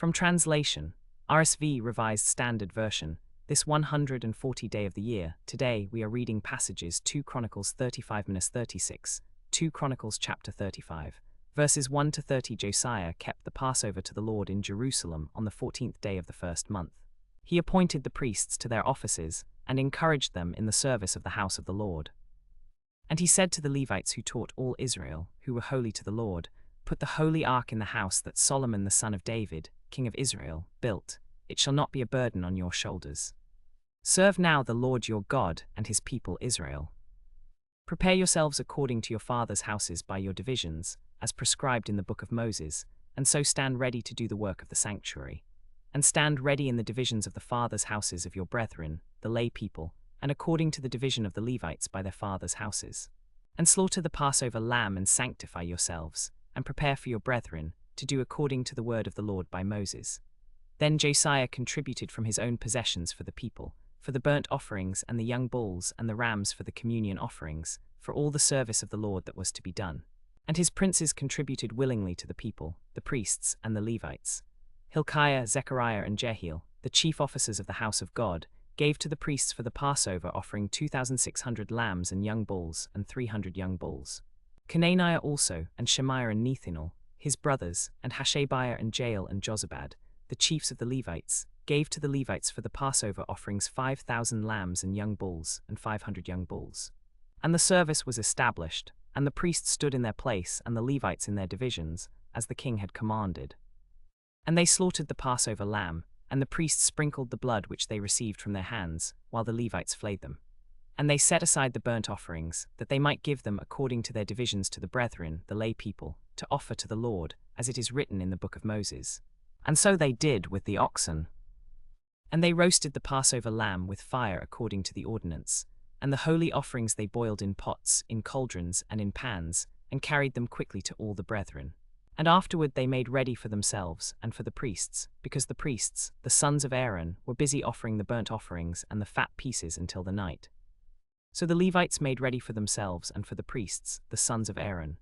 From translation, RSV Revised Standard Version, this 140th day of the year, today we are reading passages 2 Chronicles 35-36, 2 Chronicles chapter 35, verses 1 to 30. Josiah kept the Passover to the Lord in Jerusalem on the 14th day of the first month. He appointed the priests to their offices and encouraged them in the service of the house of the Lord. And he said to the Levites who taught all Israel, who were holy to the Lord, "Put the holy ark in the house that Solomon the son of David, king of Israel, built. It shall not be a burden on your shoulders. Serve now the Lord your God and his people Israel. Prepare yourselves according to your fathers' houses by your divisions, as prescribed in the book of Moses, and so stand ready to do the work of the sanctuary. And stand ready in the divisions of the fathers' houses of your brethren, the lay people, and according to the division of the Levites by their fathers' houses. And slaughter the Passover lamb and sanctify yourselves, and prepare for your brethren, to do according to the word of the Lord by Moses." Then Josiah contributed from his own possessions for the people, for the burnt offerings and the young bulls and the rams for the communion offerings, for all the service of the Lord that was to be done. And his princes contributed willingly to the people, the priests and the Levites. Hilkiah, Zechariah and Jehiel, the chief officers of the house of God, gave to the priests for the Passover offering 2,600 lambs and young bulls and 300 young bulls. Canaaniah also, and Shemaiah and Nethanel, his brothers, and Hashabiah and Jael and Jozabad, the chiefs of the Levites, gave to the Levites for the Passover offerings 5,000 lambs and young bulls and 500 young bulls. And the service was established, and the priests stood in their place and the Levites in their divisions, as the king had commanded. And they slaughtered the Passover lamb, and the priests sprinkled the blood which they received from their hands, while the Levites flayed them. And they set aside the burnt offerings, that they might give them according to their divisions to the brethren, the lay people, to offer to the Lord, as it is written in the book of Moses. And so they did with the oxen. And they roasted the Passover lamb with fire according to the ordinance, and the holy offerings they boiled in pots, in cauldrons, and in pans, and carried them quickly to all the brethren. And afterward they made ready for themselves and for the priests, because the priests, the sons of Aaron, were busy offering the burnt offerings and the fat pieces until the night. So the Levites made ready for themselves and for the priests, the sons of Aaron.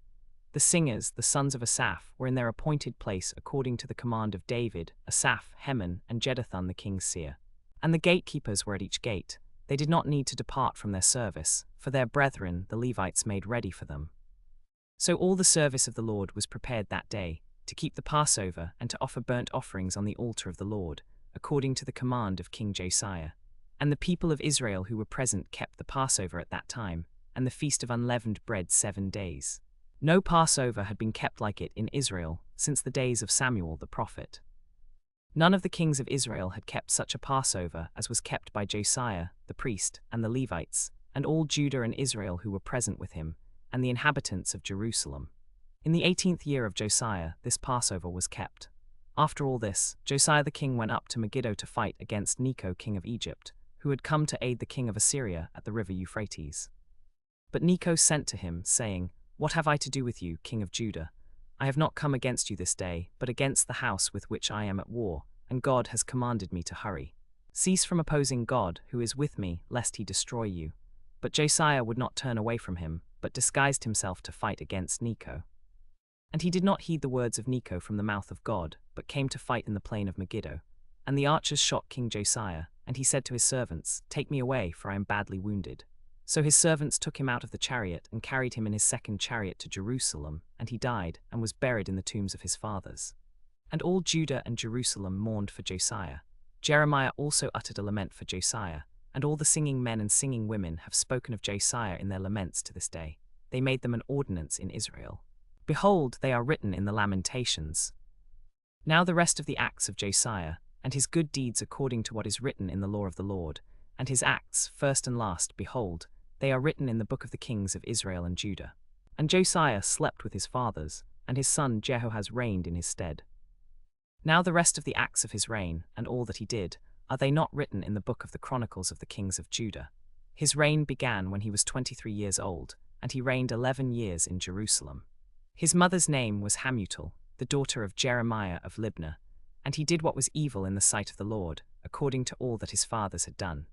The singers, the sons of Asaph, were in their appointed place according to the command of David, Asaph, Heman, and Jeduthun the king's seer. And the gatekeepers were at each gate. They did not need to depart from their service, for their brethren, the Levites, made ready for them. So all the service of the Lord was prepared that day, to keep the Passover and to offer burnt offerings on the altar of the Lord, according to the command of King Josiah. And the people of Israel who were present kept the Passover at that time, and the feast of unleavened bread 7 days. No Passover had been kept like it in Israel since the days of Samuel the prophet. None of the kings of Israel had kept such a Passover as was kept by Josiah, the priest, and the Levites, and all Judah and Israel who were present with him, and the inhabitants of Jerusalem. In the 18th year of Josiah, this Passover was kept. After all this, Josiah the king went up to Megiddo to fight against Necho king of Egypt, who had come to aid the king of Assyria at the river Euphrates. But Necho sent to him, saying, "What have I to do with you, king of Judah? I have not come against you this day, but against the house with which I am at war, and God has commanded me to hurry. Cease from opposing God, who is with me, lest he destroy you." But Josiah would not turn away from him, but disguised himself to fight against Necho. And he did not heed the words of Necho from the mouth of God, but came to fight in the plain of Megiddo. And the archers shot King Josiah, and he said to his servants, "Take me away, for I am badly wounded." So his servants took him out of the chariot and carried him in his second chariot to Jerusalem, and he died and was buried in the tombs of his fathers. And all Judah and Jerusalem mourned for Josiah. Jeremiah also uttered a lament for Josiah, and all the singing men and singing women have spoken of Josiah in their laments to this day. They made them an ordinance in Israel. Behold, they are written in the Lamentations. Now the rest of the acts of Josiah, and his good deeds according to what is written in the law of the Lord, and his acts, first and last, behold, they are written in the book of the kings of Israel and Judah. And Josiah slept with his fathers, and his son Jehoahaz reigned in his stead. Now the rest of the acts of his reign, and all that he did, are they not written in the book of the Chronicles of the kings of Judah? His reign began when he was 23 years old, and he reigned 11 years in Jerusalem. His mother's name was Hamutal, the daughter of Jeremiah of Libnah, and he did what was evil in the sight of the Lord, according to all that his fathers had done.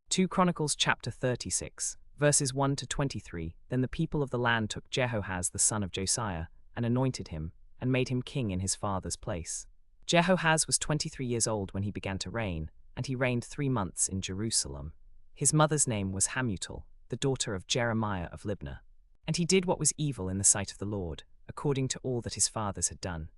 2 Chronicles chapter 36, verses 1 to 23. Then the people of the land took Jehoahaz the son of Josiah, and anointed him, and made him king in his father's place. Jehoahaz was 23 years old when he began to reign, and he reigned 3 months in Jerusalem. His mother's name was Hamutal, the daughter of Jeremiah of Libnah. And he did what was evil in the sight of the Lord, according to all that his fathers had done.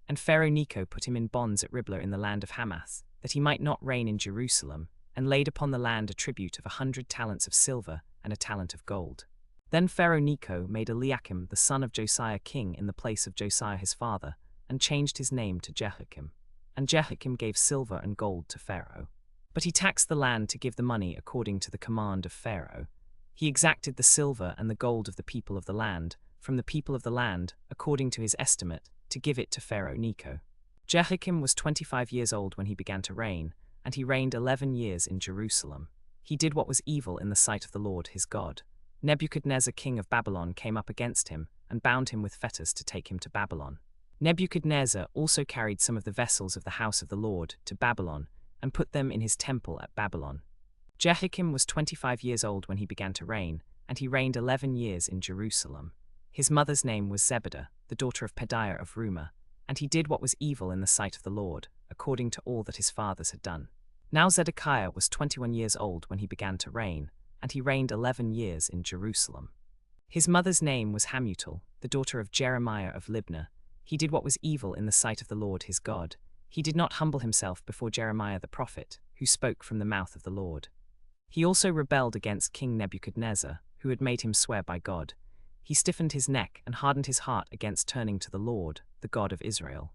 And Pharaoh Necho put him in bonds at Riblah in the land of Hamath, that he might not reign in Jerusalem, and laid upon the land a tribute of 100 talents of silver and a talent of gold. Then Pharaoh Necho made Eliakim the son of Josiah king in the place of Josiah his father, and changed his name to Jehoiakim. And Jehoiakim gave silver and gold to Pharaoh. But he taxed the land to give the money according to the command of Pharaoh. He exacted the silver and the gold of the people of the land, from the people of the land, according to his estimate, to give it to Pharaoh Necho. Jehoiakim was 25 years old when he began to reign, and he reigned 11 years in Jerusalem. He did what was evil in the sight of the Lord his God. Nebuchadnezzar king of Babylon came up against him, and bound him with fetters to take him to Babylon. Nebuchadnezzar also carried some of the vessels of the house of the Lord to Babylon, and put them in his temple at Babylon. Jehoiakim was 25 years old when he began to reign, and he reigned 11 years in Jerusalem. His mother's name was Zebudah, the daughter of Pedaiah of Rumah, and he did what was evil in the sight of the Lord, according to all that his fathers had done. Now Zedekiah was 21 years old when he began to reign, and he reigned 11 years in Jerusalem. His mother's name was Hamutal, the daughter of Jeremiah of Libnah. He did what was evil in the sight of the Lord his God. He did not humble himself before Jeremiah the prophet, who spoke from the mouth of the Lord. He also rebelled against King Nebuchadnezzar, who had made him swear by God. He stiffened his neck and hardened his heart against turning to the Lord, the God of Israel.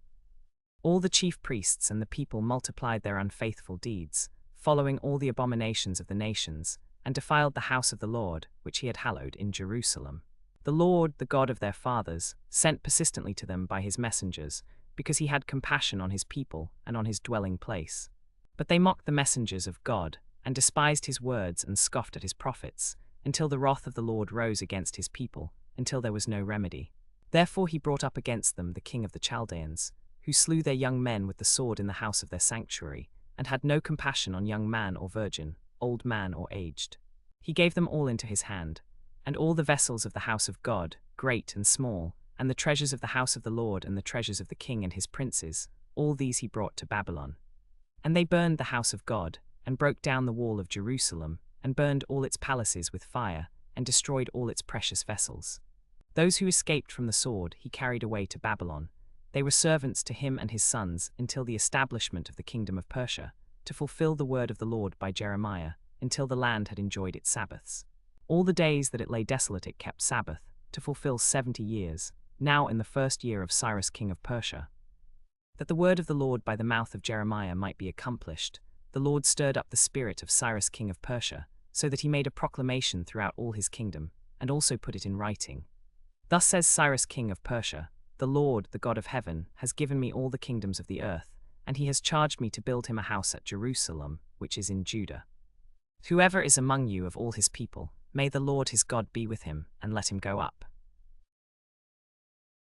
All the chief priests and the people multiplied their unfaithful deeds, following all the abominations of the nations, and defiled the house of the Lord, which he had hallowed in Jerusalem. The Lord, the God of their fathers, sent persistently to them by his messengers, because he had compassion on his people and on his dwelling place. But they mocked the messengers of God, and despised his words and scoffed at his prophets, until the wrath of the Lord rose against his people, until there was no remedy. Therefore he brought up against them the king of the Chaldeans, who slew their young men with the sword in the house of their sanctuary, and had no compassion on young man or virgin, old man or aged. He gave them all into his hand, and all the vessels of the house of God, great and small, and the treasures of the house of the Lord and the treasures of the king and his princes, all these he brought to Babylon. And they burned the house of God, and broke down the wall of Jerusalem, and burned all its palaces with fire, and destroyed all its precious vessels. Those who escaped from the sword he carried away to Babylon. They were servants to him and his sons until the establishment of the kingdom of Persia, to fulfill the word of the Lord by Jeremiah, until the land had enjoyed its Sabbaths. All the days that it lay desolate it kept Sabbath, to fulfill 70 years, now in the first year of Cyrus king of Persia. That the word of the Lord by the mouth of Jeremiah might be accomplished, the Lord stirred up the spirit of Cyrus king of Persia, so that he made a proclamation throughout all his kingdom, and also put it in writing. Thus says Cyrus king of Persia, "The Lord, the God of heaven, has given me all the kingdoms of the earth, and he has charged me to build him a house at Jerusalem, which is in Judah. Whoever is among you of all his people, may the Lord his God be with him, and let him go up."